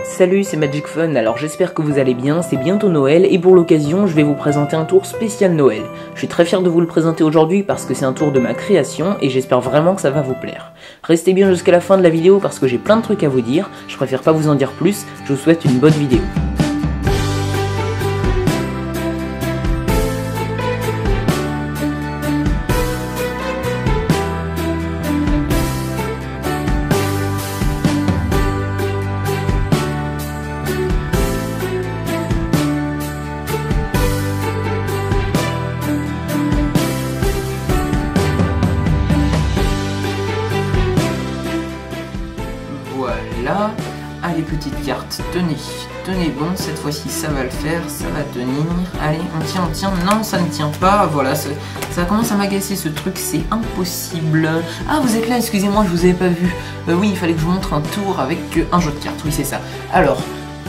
Salut, c'est Magic Fun, alors j'espère que vous allez bien, c'est bientôt Noël et pour l'occasion je vais vous présenter un tour spécial Noël. Je suis très fier de vous le présenter aujourd'hui parce que c'est un tour de ma création et j'espère vraiment que ça va vous plaire. Restez bien jusqu'à la fin de la vidéo parce que j'ai plein de trucs à vous dire, je préfère pas vous en dire plus, je vous souhaite une bonne vidéo. Voilà, allez petite carte, tenez bon, cette fois-ci ça va le faire, ça va tenir, allez on tient, non ça ne tient pas, voilà, ça commence à m'agacer ce truc, c'est impossible. Ah vous êtes là, excusez-moi, je vous avais pas vu, oui il fallait que je vous montre un tour avec un jeu de cartes, oui c'est ça. Alors,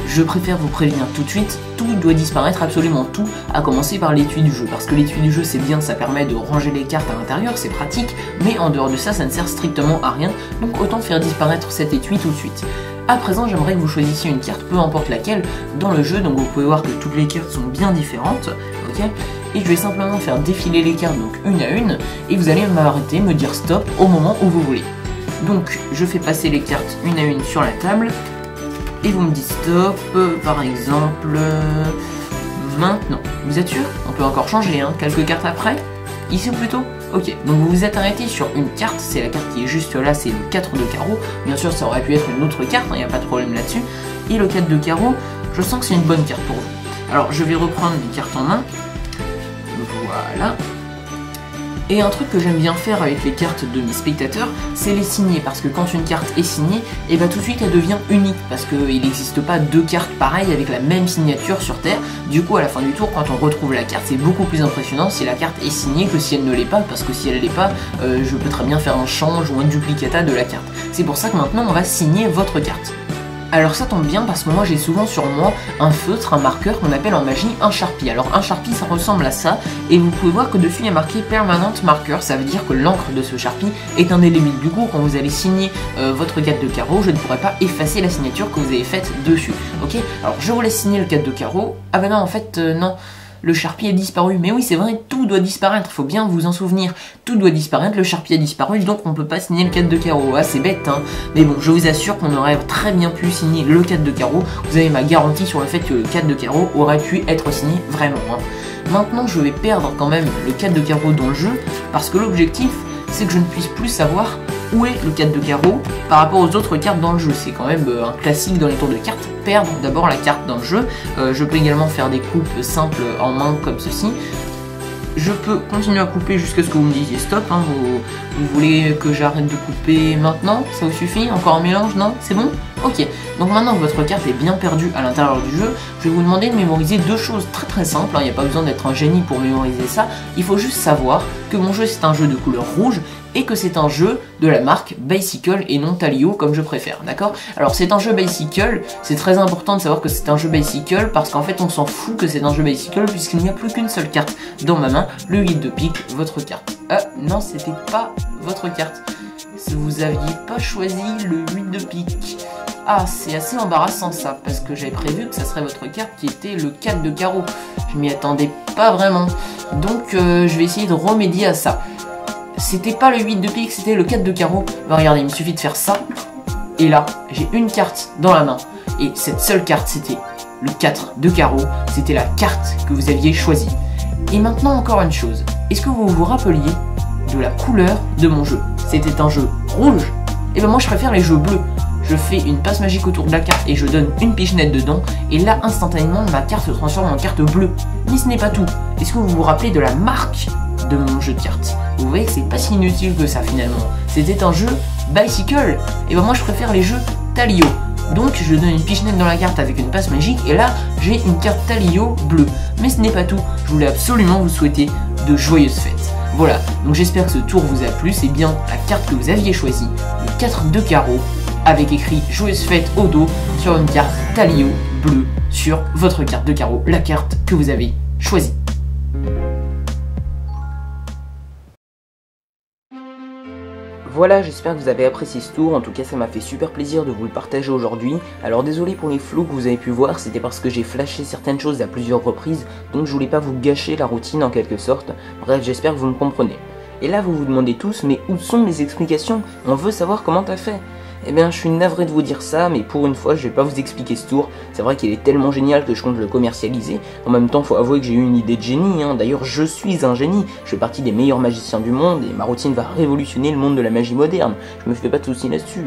je préfère vous prévenir tout de suite, tout doit disparaître, absolument tout, à commencer par l'étui du jeu. Parce que l'étui du jeu c'est bien, ça permet de ranger les cartes à l'intérieur, c'est pratique, mais en dehors de ça, ça ne sert strictement à rien, donc autant faire disparaître cet étui tout de suite. À présent, j'aimerais que vous choisissiez une carte, peu importe laquelle, dans le jeu, donc vous pouvez voir que toutes les cartes sont bien différentes, ok. Et je vais simplement faire défiler les cartes, donc une à une, et vous allez m'arrêter, me dire stop au moment où vous voulez. Donc, je fais passer les cartes une à une sur la table, et vous me dites stop, par exemple, maintenant. Vous êtes sûr? On peut encore changer, hein, quelques cartes après? Ici ou plutôt? Ok, donc vous vous êtes arrêté sur une carte, c'est la carte qui est juste là, c'est le 4 de carreau. Bien sûr, ça aurait pu être une autre carte, il n'y a pas de problème là-dessus. Et le 4 de carreau, je sens que c'est une bonne carte pour vous. Alors, je vais reprendre mes cartes en main. Voilà. Et un truc que j'aime bien faire avec les cartes de mes spectateurs, c'est les signer, parce que quand une carte est signée, et bah tout de suite elle devient unique, parce qu'il n'existe pas deux cartes pareilles avec la même signature sur Terre. Du coup à la fin du tour, quand on retrouve la carte, c'est beaucoup plus impressionnant si la carte est signée que si elle ne l'est pas, parce que si elle ne l'est pas, je peux très bien faire un change ou un duplicata de la carte. C'est pour ça que maintenant on va signer votre carte. Alors ça tombe bien parce que moi j'ai souvent sur moi un feutre, un marqueur qu'on appelle en magie un Sharpie. Alors un Sharpie ça ressemble à ça et vous pouvez voir que dessus il y a marqué Permanent Marker, ça veut dire que l'encre de ce Sharpie est indélébile. Du coup quand vous allez signer votre 4 de carreau, je ne pourrai pas effacer la signature que vous avez faite dessus. Ok, alors je vous laisse signer le 4 de carreau. Ah bah non en fait non. Le Sharpie a disparu, mais oui c'est vrai, tout doit disparaître, faut bien vous en souvenir, tout doit disparaître, le Sharpie a disparu, donc on peut pas signer le 4 de carreau, ah c'est bête hein, mais bon je vous assure qu'on aurait très bien pu signer le 4 de carreau, vous avez ma garantie sur le fait que le 4 de carreau aurait pu être signé vraiment. Hein. Maintenant je vais perdre quand même le 4 de carreau dans le jeu, parce que l'objectif c'est que je ne puisse plus savoir où est le 4 de carreau par rapport aux autres cartes dans le jeu. C'est quand même un classique dans les tours de cartes, perdre d'abord la carte dans le jeu. Je peux également faire des coupes simples en main comme ceci. Je peux continuer à couper jusqu'à ce que vous me disiez stop, hein. Vous voulez que j'arrête de couper maintenant? Ça vous suffit? Encore un mélange? Non? C'est bon? Ok, donc maintenant que votre carte est bien perdue à l'intérieur du jeu, je vais vous demander de mémoriser deux choses très simples, il n'y a pas besoin d'être un génie pour mémoriser ça, il faut juste savoir que mon jeu c'est un jeu de couleur rouge et que c'est un jeu de la marque Bicycle et non Talio comme je préfère, d'accord? Alors c'est un jeu Bicycle, c'est très important de savoir que c'est un jeu Bicycle parce qu'en fait on s'en fout que c'est un jeu Bicycle puisqu'il n'y a plus qu'une seule carte dans ma main, le 8 de pique, votre carte. Non c'était pas votre carte, vous aviez pas choisi le 8 de pique. Ah, c'est assez embarrassant ça, parce que j'avais prévu que ça serait votre carte qui était le 4 de carreau. Je m'y attendais pas vraiment. Donc je vais essayer de remédier à ça. C'était pas le 8 de pique, c'était le 4 de carreau. Bah regardez, il me suffit de faire ça. Et là, j'ai une carte dans la main. Et cette seule carte, c'était le 4 de carreau. C'était la carte que vous aviez choisie. Et maintenant, encore une chose. Est-ce que vous vous rappeliez de la couleur de mon jeu? C'était un jeu rouge. Et ben moi, je préfère les jeux bleus. Je fais une passe magique autour de la carte et je donne une pichenette dedans, et là instantanément ma carte se transforme en carte bleue. Mais ce n'est pas tout. Est-ce que vous vous rappelez de la marque de mon jeu de cartes? Vous voyez que c'est pas si inutile que ça finalement. C'était un jeu Bicycle, et ben moi je préfère les jeux Talio. Donc je donne une pichenette dans la carte avec une passe magique, et là j'ai une carte Talio bleue. Mais ce n'est pas tout, je voulais absolument vous souhaiter de joyeuses fêtes. Voilà, donc j'espère que ce tour vous a plu, c'est bien la carte que vous aviez choisie, le 4 de carreau, avec écrit Joyeuse fête au dos sur une carte Talio bleue sur votre carte de carreau, la carte que vous avez choisie. Voilà, j'espère que vous avez apprécié ce tour, en tout cas ça m'a fait super plaisir de vous le partager aujourd'hui. Alors désolé pour les flous que vous avez pu voir, c'était parce que j'ai flashé certaines choses à plusieurs reprises, donc je voulais pas vous gâcher la routine en quelque sorte. Bref, j'espère que vous me comprenez. Et là vous vous demandez tous, mais où sont les explications? On veut savoir comment t'as fait. Eh bien je suis navré de vous dire ça, mais pour une fois je vais pas vous expliquer ce tour. C'est vrai qu'il est tellement génial que je compte le commercialiser. En même temps faut avouer que j'ai eu une idée de génie, D'ailleurs je suis un génie. Je fais partie des meilleurs magiciens du monde et ma routine va révolutionner le monde de la magie moderne. Je me fais pas de soucis là-dessus,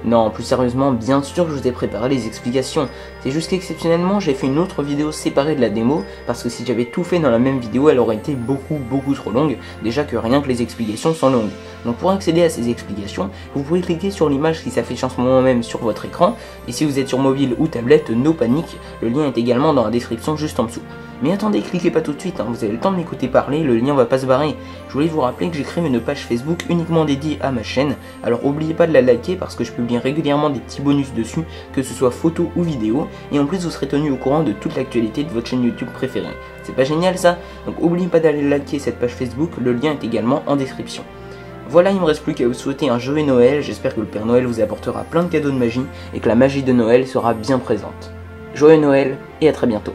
Non, plus sérieusement, bien sûr que je vous ai préparé les explications. C'est juste qu'exceptionnellement, j'ai fait une autre vidéo séparée de la démo, parce que si j'avais tout fait dans la même vidéo, elle aurait été beaucoup trop longue, déjà que rien que les explications sont longues. Donc pour accéder à ces explications, vous pouvez cliquer sur l'image qui s'affiche en ce moment même sur votre écran, et si vous êtes sur mobile ou tablette, no panique, le lien est également dans la description juste en dessous. Mais attendez, cliquez pas tout de suite, vous avez le temps de m'écouter parler, le lien va pas se barrer. Je voulais vous rappeler que j'ai créé une page Facebook uniquement dédiée à ma chaîne, alors n'oubliez pas de la liker parce que je publie régulièrement des petits bonus dessus, que ce soit photos ou vidéos, et en plus vous serez tenu au courant de toute l'actualité de votre chaîne YouTube préférée. C'est pas génial ça? Donc n'oubliez pas d'aller liker cette page Facebook, le lien est également en description. Voilà, il me reste plus qu'à vous souhaiter un joyeux Noël, j'espère que le Père Noël vous apportera plein de cadeaux de magie, et que la magie de Noël sera bien présente. Joyeux Noël, et à très bientôt.